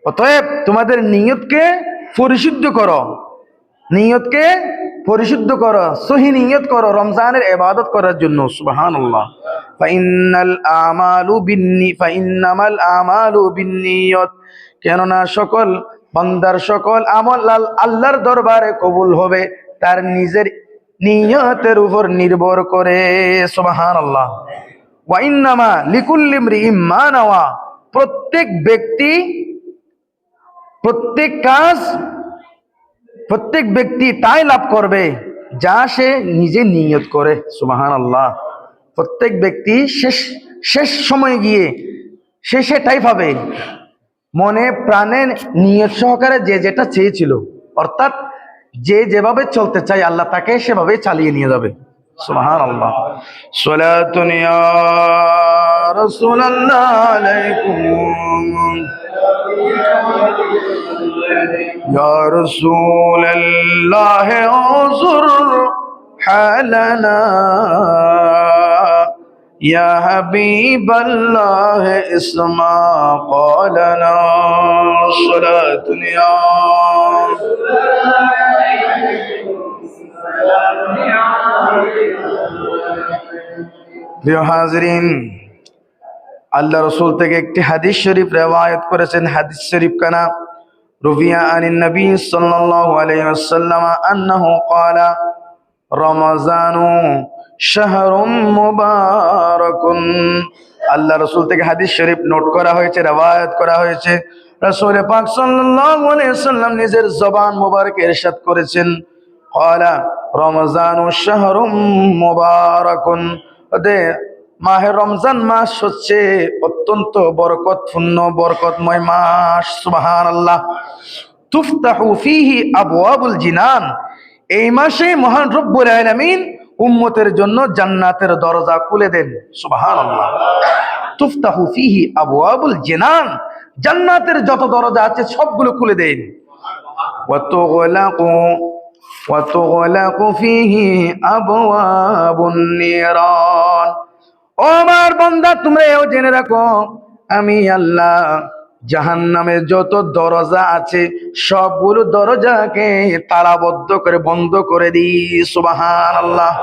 অতএব তোমাদের নিয়তকে পরিশুদ্ধ করো, নিয়তকে পরিশুদ্ধ করো, সহি নিয়ত করো রমজানের ইবাদত করার জন্য। সুবহানাল্লাহ। ফাইন্নামাল আমালু বিন্নিয়ত, কেননা সকল বান্দার সকল আমল আল্লাহর দরবারে কবুল হবে তার নিজের নিয়তের উপর নির্ভর করে। সুবহানাল্লাহ। ওয়া ইন্নামা লিকুল্লি ইমরিইম মা নাওয়া, প্রত্যেক ব্যক্তি, প্রত্যেক কাজ, প্রত্যেক ব্যক্তি তাই লাভ করবে যা সে নিজে নিয়ত করে। সুবহানাল্লাহ। প্রত্যেক ব্যক্তি শেষ সময়ে গিয়ে সে সেটাই পাবে, মনে প্রাণে নিয়ত সহকারে যে যেটা চেয়েছিল, অর্থাৎ যে যেভাবে চলতে চায় আল্লাহ তাকে সেভাবে চালিয়ে নিয়ে যাবে। সুবহানাল্লাহ। সালাতুন ইয়া রাসূলুল্লাহ আলাইকুম ইয়া রাসূলুল্লাহ আনজুর হালানা ইয়া হাবিবাল্লাহ ইসমা ক্বালানা। সালাতুন ইয়া প্রিয় হাজরিন, আল্লাহ রসুল থেকে একটি হাদিস শরীফ রিওয়ায়াত করেছেন। হাদিস শরীফ কানা রুবিয়া আনিন নবী সাল্লাল্লাহু আলাইহি ওয়াসাল্লাম আন্নাহু ক্বালা রমাজানু শাহরুম মুবারাকুন। আল্লাহ রসুল থেকে হাদিস শরীফ নোট করা হয়েছে, রিওয়ায়াত করা হয়েছে। রাসূল পাক সাল্লাল্লাহু আলাইহি ওয়াসাল্লাম নিজের জবান মোবারকে ইরশাদ করেছেন, ক্বালা রমাজানু শাহরুম মুবারাকুন, মাহে রমজান মাস হচ্ছে অত্যন্ত বরকতপূর্ণ, বরকতময় মাস। সুবহানাল্লাহ। তুফতাহু ফীহি আবওয়াবুল জিনান, এই মাসে মহান রব্বুল আলামিন উম্মতের জন্য জান্নাতের দরজা খুলে দেন। সুবহানাল্লাহ। তুফতাহু ফীহি আবওয়াবুল জিনান, জান্নাতের যত দরজা আছে সবগুলো খুলে দেন। ওয়া তুগলাকু ফীহি আবওয়াবুন নিরান। ও আমার বান্দা, তোমরা এও জেনে রাখো আমি আল্লাহ জাহান্নামের যত দরজা আছে সবগুলো দরজাকে তালাবদ্ধ করে বন্ধ করে দিই। সুবহানাল্লাহ।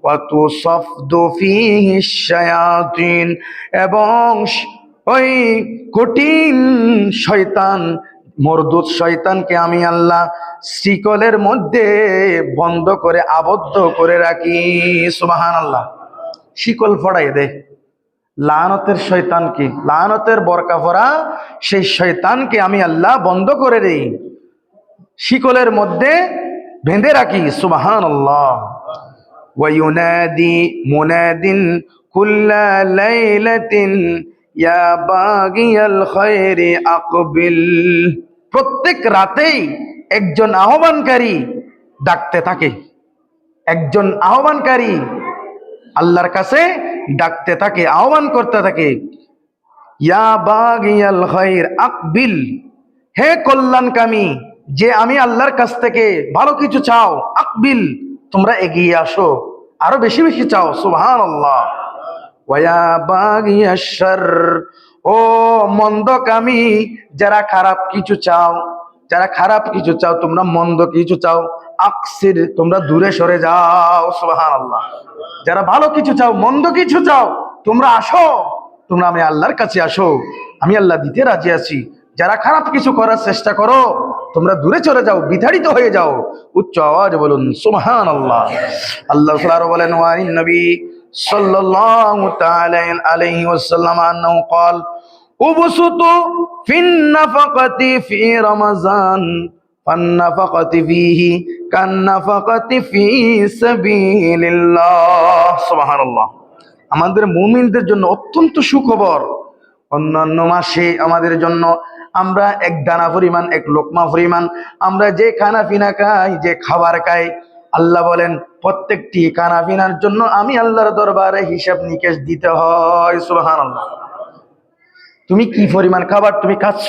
ওয়া তুসাফদু ফীহি শায়াতিন, এবং ওই কঠিন শয়তান, মরদুদ শয়তানকে আমি আল্লাহ শিকলের মধ্যে বন্ধ করে আবদ্ধ করে রাখি। সুবহানাল্লাহ। শিকল ফড়াই দে লানতের শয়তানকে, লানতের বরকা পরা সেই শয়তানকে আমি আল্লাহ বন্ধ করে দেই, শিকলের মধ্যে বেঁধে রাখি। সুবহানাল্লাহ। ওয়া ইউনাদি মুনাদিন কুল্লা লাইলাতিন ইয়া বাগিয়াল খায়রি আকবিল, প্রত্যেক রাতেই একজন আহ্বানকারী ডাকতে থাকে, একজন আহ্বানকারী আল্লাহর কাছে ডাকতে থাকে, আহ্বান করতে থাকে। ইয়া বাগিয়াল খায়র আকবিল, হে কল্যাণকামী, যে আমি আল্লাহর কাছ থেকে ভালো কিছু চাও, আকবিল, তোমরা এগিয়ে আসো, আরো বেশি বেশি চাও। সুবহানাল্লাহ। ওয়া বাগিয়াশ শার, ও মন্দকামী, যারা খারাপ কিছু চাও, যারা খারাপ কিছু চাও, তোমরা মন্দ কিছু চাও, আকসির, তোমরা দূরে সরে যাও। সুবহানাল্লাহ। যারা ভালো কিছু চাও, মন্দ কিছু চাও, তোমরা আসো, তোমরা আমি আল্লাহর কাছে আসো, আমি আল্লাহ দিতে রাজি আছি। যারা খারাপ কিছু করার চেষ্টা করো, তোমরা দূরে চলে যাও, বিতাড়িত হয়ে যাও। উচ্চ আওয়াজে বলুন সুবহানাল্লাহ। আল্লাহ আরো বলেন, ওয়ানিন নবী সাল্লাল্লাহু তাআলা আলাইহি ওয়াসাল্লাম আন্নাহু ক্বাল উবসুতু ফিন নাফাকাতি ফি রমাজান ফান্নাফাকাতি ফীহি কান্নাফাকাতি ফি সাবিলিল্লাহ। সুবহানাল্লাহ। আমাদের মুমিনদের জন্য অত্যন্ত সুখবর, অন্যান্য মাসে আমাদের জন্য আমরা এক দানা পরিমাণ, এক লোকমা পরিমাণ আমরা যে খানা পিনা খাই, যে খাবার খাই, আল্লাহ বলেন প্রত্যেকটি খানা পিনার জন্য আমি আল্লাহর দরবারে হিসাব নিকেশ দিতে হয়। সুবহানাল্লাহ। তুমি কি পরিমাণ খাবার তুমি খাচ্ছ,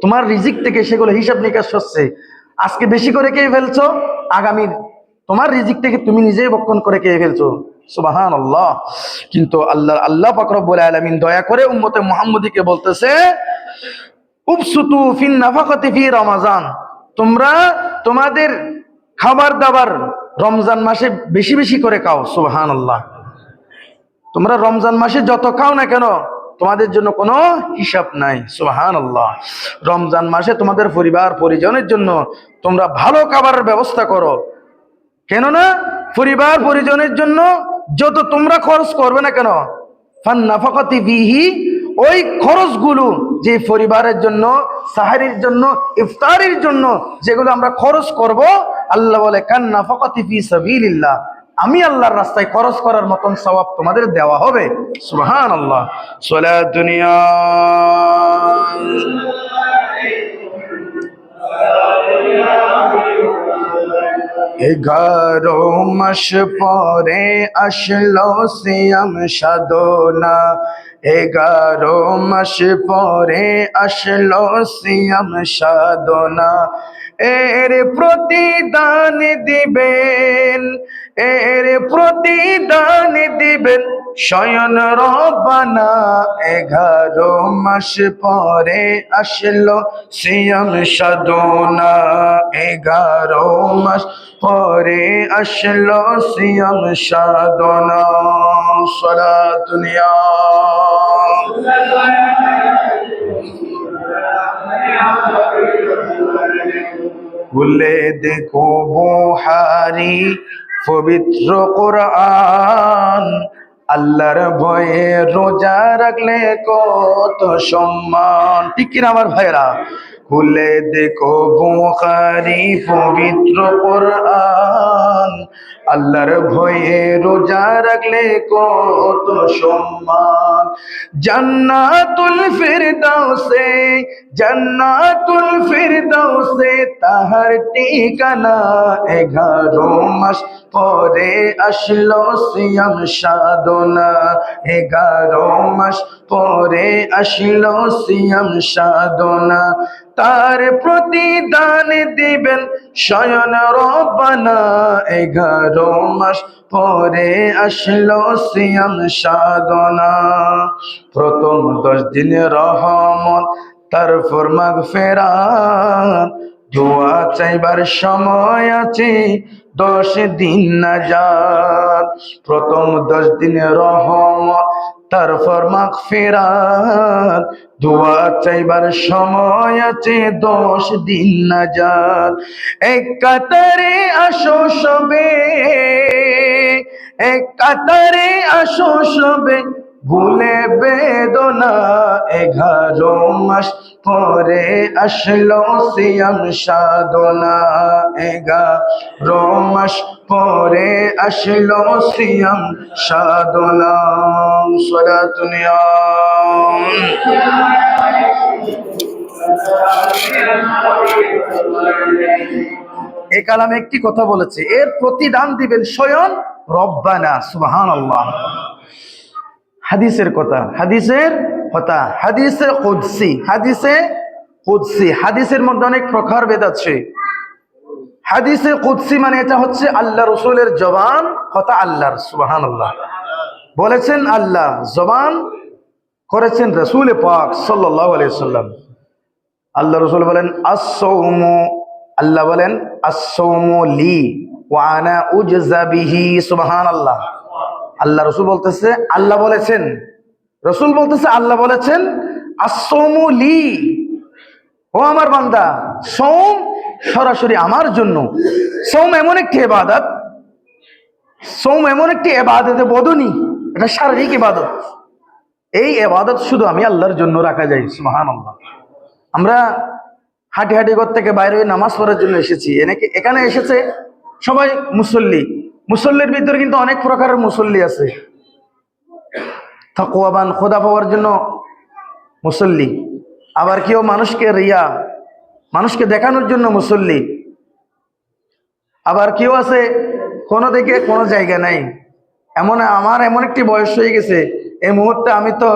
তোমার রিজিক থেকে সেগুলো হিসাব নিকাশ হচ্ছে। আজকে বেশি করে খেয়ে ফেলছো, আগামী তোমার রিজিক থেকে তুমি নিজেই বক্ষণ করে খেয়ে ফেলছো। সুবহানাল্লাহ। কিন্তু আল্লাহ পাক রব্বুল আলামিন দয়া করে উম্মতে মুহাম্মদীকে বলতেছে, উবসুতু ফিন নাফাকাতি ফি রমাজান, তোমরা তোমাদের খাবার দাবার রমজান মাসে বেশি বেশি করে খাও। সুবহানাল্লাহ। তোমরা রমজান মাসে যত খাও না কেন তোমাদের জন্য কোনো হিসাব নাই। সুবহানাল্লাহ। রমজান মাসে তোমাদের পরিবার পরিজনের জন্য তোমরা ভালো খাবারের ব্যবস্থা করো, কেননা পরিবার পরিজনের জন্য যত তোমরা খরচ করবে না কেন, ফান্নাফাকাতি ফিহি, ওই খরচগুলো যে পরিবারের জন্য, সাহারির জন্য, ইফতারির জন্য যেগুলো আমরা খরচ করব, আল্লাহ বলে কান্নাফাকাতি ফি সাবিলিল্লাহ, আমি আল্লাহর রাস্তায় খরচ করার মতন সওয়াব তোমাদের দেওয়া হবে। সুবহানাল্লাহ। সালাতুনিয়া এগারো মাস পরে আসলো সিয়াম সাধনা, এগারো মাস পরে আসলো সিয়াম সাধনা, এর প্রতিদান দিবেন, এর প্রতিদান দিবেন স্বয়ং রব্বানা। এগারো মাস পরে আসলো সিয়াম সাধনা, এগারো মাস পরে আসলো সিয়াম সাধনা। সালাতুনিয়া খুলে দেখো বুহারি পবিত্র কোরআন, আল্লাহর ভয়ে রোজা রাখলে কত সম্মান। ঠিক কিনা আমার ভাইরা? খুলে দেখো বুখারী পবিত্র কোরআন, আল্লাহর ভয়ে রোজা রাখলে কত সম্মান। জান্নাতুল ফিরদাউসে, জান্নাতুল ফিরদাউসে তাহার ঠিকানা। এগারো মাস পরে আসলো সিয়াম সাধনা, এগারো মাস পরে আসলো সিয়াম সাধনা, তার প্রতিদান দিবেন স্বয়ং রব্বানা। এগারো মাস পরে আসলো সিয়াম সাধনা, প্রথম 10 দিন রহমত, তারপর মাগফিরাত, দোয়া চাইবার সময় আছে 10 দিন নাজাত। প্রথম 10 দিন রহমত, তারপর মাগফিরাত, দোয়া চাইবার সময় আছে 10 দিন নাজাত। এক কাতারে আসো সবে, এক কাতারে আসো সবে, ভুলে বেদনা। এগারো মাস পরে আসলো সিয়াম সাধনা, এগারো মাস পরে আসলো সিয়াম সাধনা। সালাতুনিয়া এই কালামে একটি কথা বলেছে, এর প্রতিদান দিবেন স্বয়ং রব্বানা। সুবহানাল্লাহ। হাদিসের কথা, হাদিসের কথা, হাদিসে কুদসি, হাদিসে কুদসি। হাদিসের মধ্যে অনেক প্রকারভেদ আছে। হাদিসে কুদসি মানে এটা হচ্ছে আল্লাহ রসুলের জবান কথা আল্লাহর। সুবহানাল্লাহ। বলেছেন আল্লাহ, জবান করেছেন রাসূল পাক সাল্লাল্লাহু আলাইহি সাল্লাম। আল্লাহ রসুল বলেন আস-সাওমু, আল্লাহ বলেন আস-সাওমু লি ওয়া আনা উজজা বিহি। সুবহানাল্লাহ। আল্লাহ রসুল বলতেছে, আল্লাহ বলেছেন, রসুল বলতেছে আল্লাহ বলেছেন আস-সাওমু লি, ও আমার বান্দা, সওম সরাসরি আমার জন্য। সওম এমন একটি ইবাদত, সওম এমন একটি ইবাদতে বদনি, এটা শারীরিক ইবাদত। এই ইবাদত শুধু আমি আল্লাহর জন্য রাখা যায়। সুবহানাল্লাহ। আমরা হাঁটি হাঁটি ঘর থেকে বাইরে হয়ে নামাজ পড়ার জন্য এসেছি, এখানে এসেছে সবাই মুসল্লি। মুসল্লির ভিতরে কিন্তু অনেক প্রকারের মুসল্লি আছে। তাকওয়াবান, খোদা পাওয়ার জন্য মুসল্লি, আবার কেউ মানুষকে রিয়া, মানুষকে দেখানোর জন্য মুসল্লি, আবার কেউ আছে কোনো দিকে কোনো জায়গা নাই। আমার এমন একটি বয়স হয়ে গেছে, এই মুহূর্তে আমি তো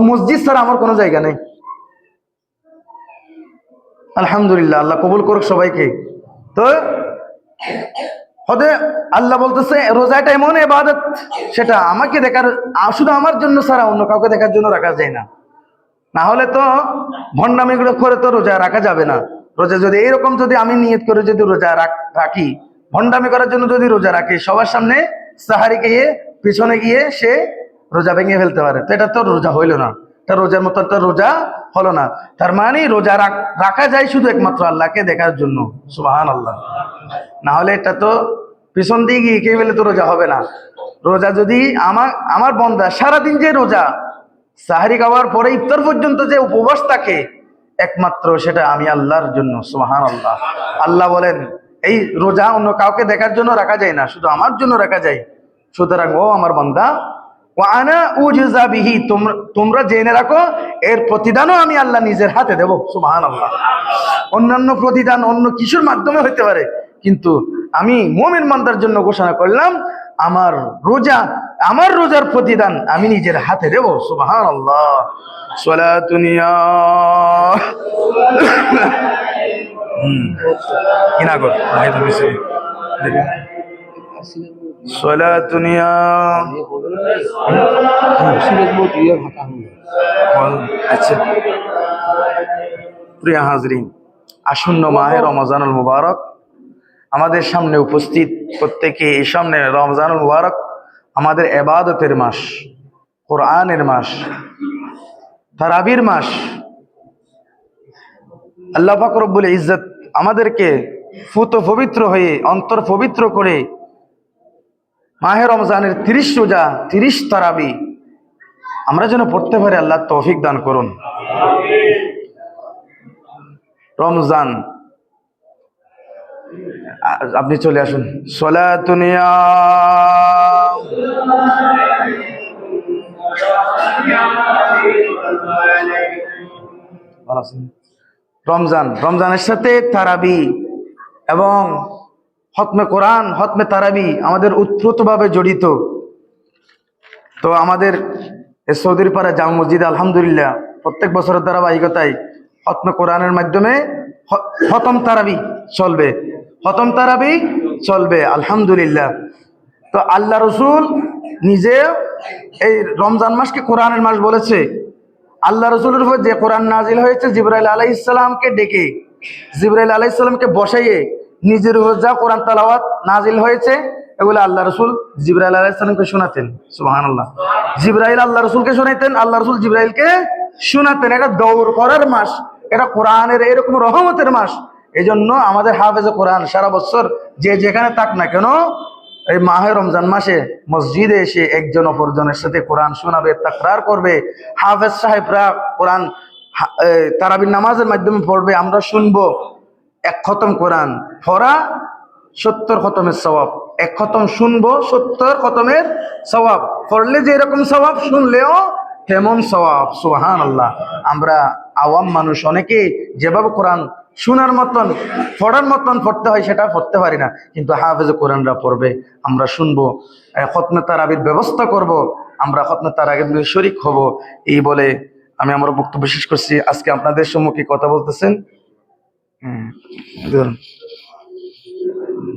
মসজিদ ছাড়া আমার কোনো জায়গা নেই। আলহামদুলিল্লাহ, আল্লাহ কবুল করুক সবাইকে। তো আল্লাহ বলতেছে রোজাটা এমন ইবাদত, সেটা আমাকে দেখার, শুধু আমার জন্য ছাড়া অন্য কাউকে দেখার জন্য রাখা যায় না। না হলে তো ভণ্ডামি করে তো রোজা রাখা যাবে না। রোজা যদি এইরকম যদি আমি নিয়ত করে যদি রোজা রাখি, ভণ্ডামি করার জন্য যদি রোজা রাখি, সবার সামনে সাহারি গিয়ে পিছনে গিয়ে সে রোজা ভেঙে ফেলতে পারে, তো এটা তো রোজা হইল না, এটা রোজার মতন তো রোজা হলো না। তার মানে রোজা রাখা যায় শুধু একমাত্র আল্লাহকে দেখার জন্য, সুবহানাল্লাহ। না হলে এটা তো পিছন দিয়ে গিয়ে কে বলে তো রোজা হবে না। রোজা যদি আমার বন্দা সারাদিন যে রোজা, সাহারি খাওয়ার পরে ইফতার পর্যন্ত যে উপবাস থাকে, একমাত্র সেটা আমি আল্লাহর জন্য, সুবহানাল্লাহ। আল্লাহ বলেন এই রোজা অন্য কাউকে দেখার জন্য রাখা যায় না, শুধু আমার জন্য রাখা যায়। সুতরাং ও আমার বান্দা, ওয়া আনা উজজা বিহি, তোমরা জেনে রাখো এর প্রতিদানও আমি আল্লাহ নিজের হাতে দেব, সুবহানাল্লাহ। অন্যান্য প্রতিদান অন্য কিছুর মাধ্যমে হতে পারে, কিন্তু আমি মুমিন বান্দার জন্য ঘোষণা করলাম আমার রোজার প্রতিদান আমি নিজের হাতে দেব, সুবহানাল্লাহ। সালাতুনিয়া কিনা গো ভাই তুমি সালাতুনিয়া আচ্ছা। প্রিয় হাজরিন, আসন্ন মাহে রমজানুল মুবারক আমাদের সামনে উপস্থিত, প্রত্যেকে এই সামনে রমজানুল মুবারক আমাদের ইবাদতের মাস, কোরআনের মাস, তারাবির মাস। আল্লাহ পাক রব্বুল ইজ্জত আমাদেরকে ফুত পবিত্র হয়ে অন্তর পবিত্র করে মাহে রমজানের 30 রোজা 30 তারাবি আমরা যেন পড়তে পারি, আল্লাহ তৌফিক দান করুন। রমজান, আপনি চলে আসুন। সালাতুনিয়া রমজানের সাথে তারাবি এবং খতমে কোরআন, খতমে তারাবি আমাদের ওতপ্রোতভাবে জড়িত। তো আমাদের সৌদির পাড়া জামে মসজিদে আলহামদুলিল্লাহ প্রত্যেক বছরের ধারাবাহিকতায় খতমে কোরআনের মাধ্যমে খতম তারাবি চলবে আলহামদুলিল্লাহ। তো আল্লাহ রসুল নিজে এই রমজান মাসকে কোরআনের মাস বলেছে। আল্লাহ রসুলের উপর যে কোরআন নাজিল হয়েছে, জিবরাইল আলাইহিস সালামকে ডেকে, জিবরাইল আলাইহিস সালামকে বসাইয়ে নিজের উপর যা কোরআন তেলাওয়াত নাজিল হয়েছে, এগুলো আল্লাহ রসুল জিবরাইল আলাইহিস সালামকে শোনাতেন, সুবহানাল্লাহ। জিবরাইল আল্লাহ রসুলকে শোনাইতেন, আল্লাহ রসুল জিবরাইলকে শোনাতেন। এটা দৌড় করার মাস, এটা কোরআনের এরকম রহমতের মাস। এই জন্য আমাদের হাফেজে কোরআন সারা বছর যে যেখানে থাক না কেন, এই মাহে রমজান মাসে মসজিদে এসে একজন অপরজনের সাথে কোরআন শোনাবে, তাকরার করবে। হাফেজ সাহেবরা কোরআন তারাবির নামাজের মাধ্যমে পড়বে, আমরা শুনবো। এক খতম কোরআন পড়া 70 খতমের সওয়াব, এক খতম শুনবো 70 খতমের সওয়াব। পড়লে যে এরকম সওয়াব, শুনলেও তেমন সওয়াব, সুবহানাল্লাহ। আমরা আওয়াম মানুষ অনেকে যেভাবে কোরআন শোনার মতন পড়ার মতন পড়তে হয় সেটা পড়তে পারি না, কিন্তু হাফেজে কোরআনরা পড়বে, আমরা শুনবো, খতমে তারাবির ব্যবস্থা করব, আমরা খতমে তারাবির শরীক হব। এই বলে আমি আমার বক্তব্য শেষ করছি। আজকে আপনাদের সম্মুখে কথা বলতেছেন